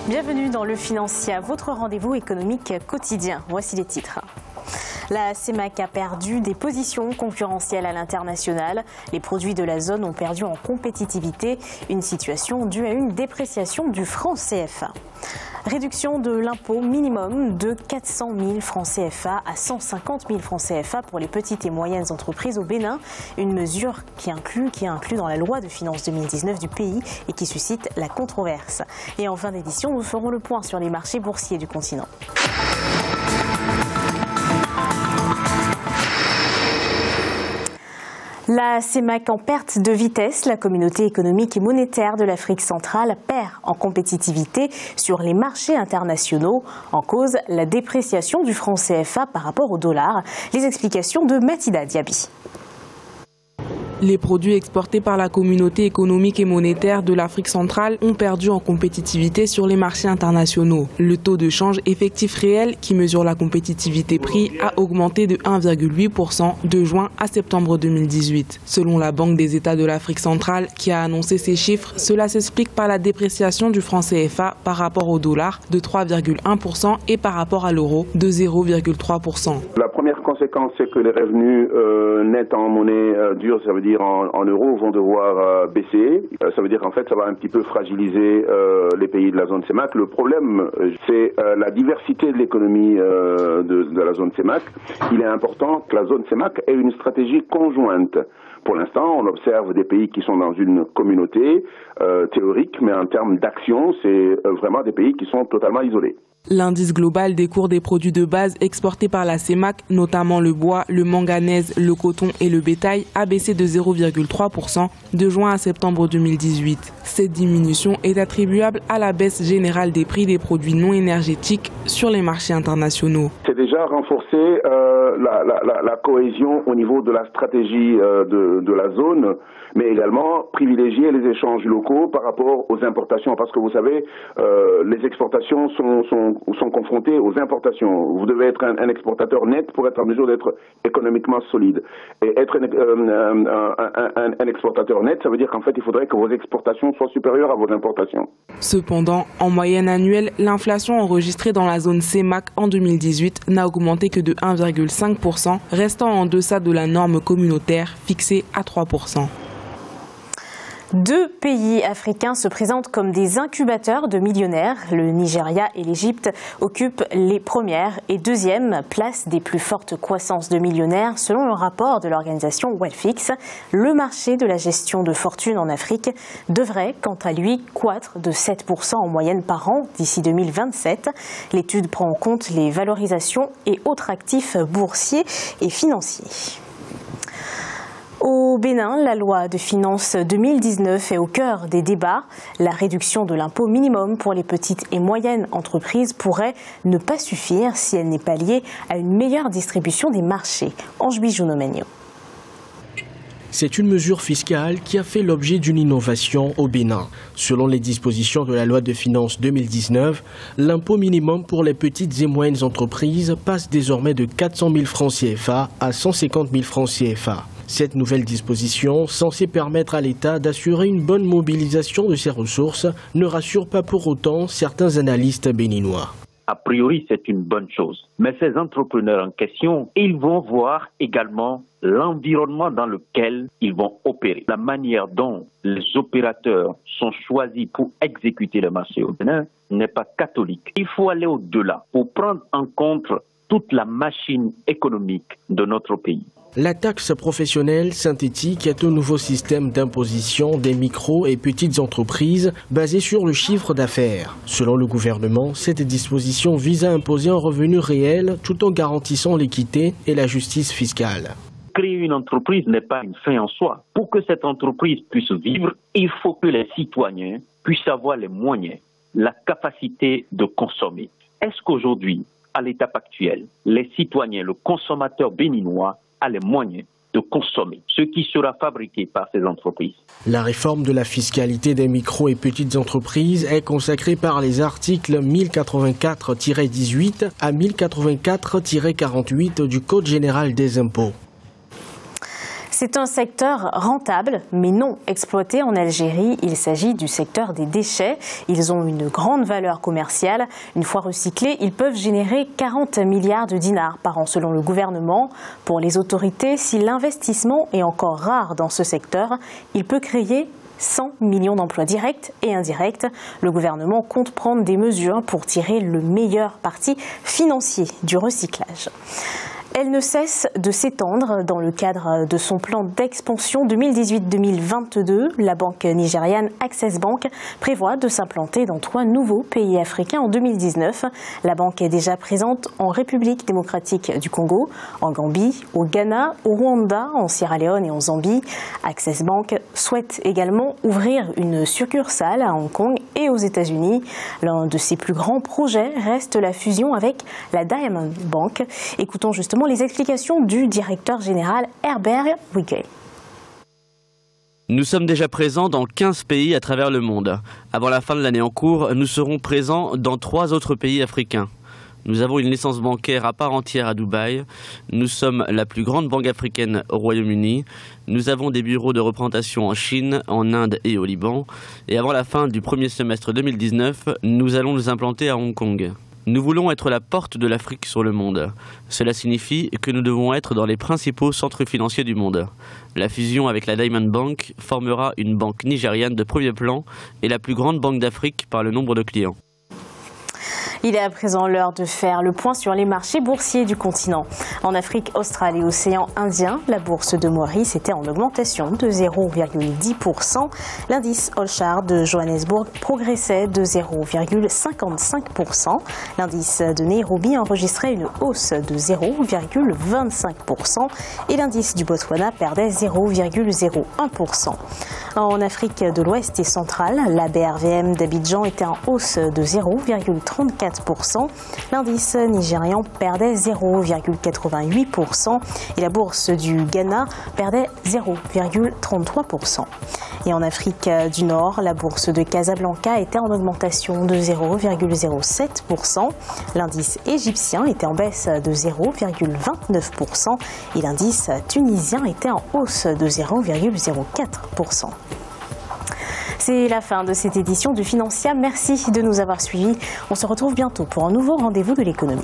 Bienvenue dans Le Financier, votre rendez-vous économique quotidien. Voici les titres. La CEMAC a perdu des positions concurrentielles à l'international. Les produits de la zone ont perdu en compétitivité, une situation due à une dépréciation du franc CFA. Réduction de l'impôt minimum de 400 000 francs CFA à 150 000 francs CFA pour les petites et moyennes entreprises au Bénin. Une mesure qui est inclue dans la loi de finances 2019 du pays et qui suscite la controverse. Et en fin d'édition, nous ferons le point sur les marchés boursiers du continent. La CEMAC en perte de vitesse, la communauté économique et monétaire de l'Afrique centrale perd en compétitivité sur les marchés internationaux. En cause, la dépréciation du franc CFA par rapport au dollar. Les explications de Mathilda Diaby. Les produits exportés par la communauté économique et monétaire de l'Afrique centrale ont perdu en compétitivité sur les marchés internationaux. Le taux de change effectif réel, qui mesure la compétitivité prix, a augmenté de 1,8% de juin à septembre 2018. Selon la Banque des États de l'Afrique centrale, qui a annoncé ces chiffres, cela s'explique par la dépréciation du franc CFA par rapport au dollar de 3,1% et par rapport à l'euro de 0,3%. La première conséquence, c'est que les revenus nets en monnaie dure, ça veut dire en euros, vont devoir baisser. Ça veut dire qu'en fait, ça va un petit peu fragiliser les pays de la zone CEMAC. Le problème, c'est la diversité de l'économie de la zone CEMAC. Il est important que la zone CEMAC ait une stratégie conjointe. Pour l'instant, on observe des pays qui sont dans une communauté théorique, mais en termes d'action, c'est vraiment des pays qui sont totalement isolés. L'indice global des cours des produits de base exportés par la CEMAC, notamment le bois, le manganèse, le coton et le bétail, a baissé de 0,3% de juin à septembre 2018. Cette diminution est attribuable à la baisse générale des prix des produits non énergétiques sur les marchés internationaux. C'est déjà renforcer la cohésion au niveau de la stratégie de la zone, mais également privilégier les échanges locaux par rapport aux importations, parce que vous savez, les exportations sont confrontées aux importations. Vous devez être un exportateur net pour être en mesure d'être économiquement solide. Et être un exportateur net, ça veut dire qu'en fait, il faudrait que vos exportations soient supérieures à vos importations. Cependant, en moyenne annuelle, l'inflation enregistrée dans la zone CEMAC en 2018 n'a augmenté que de 1,5%, restant en deçà de la norme communautaire fixée à 3%. Deux pays africains se présentent comme des incubateurs de millionnaires. Le Nigeria et l'Égypte occupent les premières et deuxièmes places des plus fortes croissances de millionnaires selon le rapport de l'organisation Wealthfix. Le marché de la gestion de fortune en Afrique devrait, quant à lui, croître de 7% en moyenne par an d'ici 2027. L'étude prend en compte les valorisations et autres actifs boursiers et financiers. Au Bénin, la loi de finances 2019 est au cœur des débats. La réduction de l'impôt minimum pour les petites et moyennes entreprises pourrait ne pas suffire si elle n'est pas liée à une meilleure distribution des marchés. Ange Bijounomagno. C'est une mesure fiscale qui a fait l'objet d'une innovation au Bénin. Selon les dispositions de la loi de finances 2019, l'impôt minimum pour les petites et moyennes entreprises passe désormais de 400 000 francs CFA à 150 000 francs CFA. Cette nouvelle disposition, censée permettre à l'État d'assurer une bonne mobilisation de ses ressources, ne rassure pas pour autant certains analystes béninois. A priori, c'est une bonne chose. Mais ces entrepreneurs en question, ils vont voir également l'environnement dans lequel ils vont opérer. La manière dont les opérateurs sont choisis pour exécuter le marché au Bénin n'est pas catholique. Il faut aller au-delà pour prendre en compte toute la machine économique de notre pays. La taxe professionnelle synthétique est un nouveau système d'imposition des micro et petites entreprises basé sur le chiffre d'affaires. Selon le gouvernement, cette disposition vise à imposer un revenu réel tout en garantissant l'équité et la justice fiscale. Créer une entreprise n'est pas une fin en soi. Pour que cette entreprise puisse vivre, il faut que les citoyens puissent avoir les moyens, la capacité de consommer. Est-ce qu'aujourd'hui, à l'étape actuelle, les citoyens, le consommateur béninois, a les moyens de consommer ce qui sera fabriqué par ces entreprises? La réforme de la fiscalité des micro et petites entreprises est consacrée par les articles 1084-18 à 1084-48 du Code général des impôts. C'est un secteur rentable, mais non exploité en Algérie. Il s'agit du secteur des déchets. Ils ont une grande valeur commerciale. Une fois recyclés, ils peuvent générer 40 milliards de dinars par an selon le gouvernement. Pour les autorités, si l'investissement est encore rare dans ce secteur, il peut créer 100 millions d'emplois directs et indirects. Le gouvernement compte prendre des mesures pour tirer le meilleur parti financier du recyclage. Elle ne cesse de s'étendre dans le cadre de son plan d'expansion 2018-2022. La banque nigériane Access Bank prévoit de s'implanter dans 3 nouveaux pays africains en 2019. La banque est déjà présente en République démocratique du Congo, en Gambie, au Ghana, au Rwanda, en Sierra Leone et en Zambie. Access Bank souhaite également ouvrir une succursale à Hong Kong et aux États-Unis. L'un de ses plus grands projets reste la fusion avec la Diamond Bank. Écoutons justement les explications du directeur général Herbert Wigel. Nous sommes déjà présents dans 15 pays à travers le monde. Avant la fin de l'année en cours, nous serons présents dans 3 autres pays africains. Nous avons une licence bancaire à part entière à Dubaï. Nous sommes la plus grande banque africaine au Royaume-Uni. Nous avons des bureaux de représentation en Chine, en Inde et au Liban. Et avant la fin du premier semestre 2019, nous allons nous implanter à Hong Kong. Nous voulons être la porte de l'Afrique sur le monde. Cela signifie que nous devons être dans les principaux centres financiers du monde. La fusion avec la Diamond Bank formera une banque nigériane de premier plan et la plus grande banque d'Afrique par le nombre de clients. Il est à présent l'heure de faire le point sur les marchés boursiers du continent. En Afrique australe et océan Indien, la bourse de Maurice était en augmentation de 0,10%. L'indice All-Share de Johannesburg progressait de 0,55%. L'indice de Nairobi enregistrait une hausse de 0,25%. Et l'indice du Botswana perdait 0,01%. En Afrique de l'Ouest et centrale, la BRVM d'Abidjan était en hausse de 0,34%. L'indice nigérian perdait 0,88% et la bourse du Ghana perdait 0,33%. Et en Afrique du Nord, la bourse de Casablanca était en augmentation de 0,07%. L'indice égyptien était en baisse de 0,29% et l'indice tunisien était en hausse de 0,04%. C'est la fin de cette édition du Financial. Merci de nous avoir suivis. On se retrouve bientôt pour un nouveau rendez-vous de l'économie.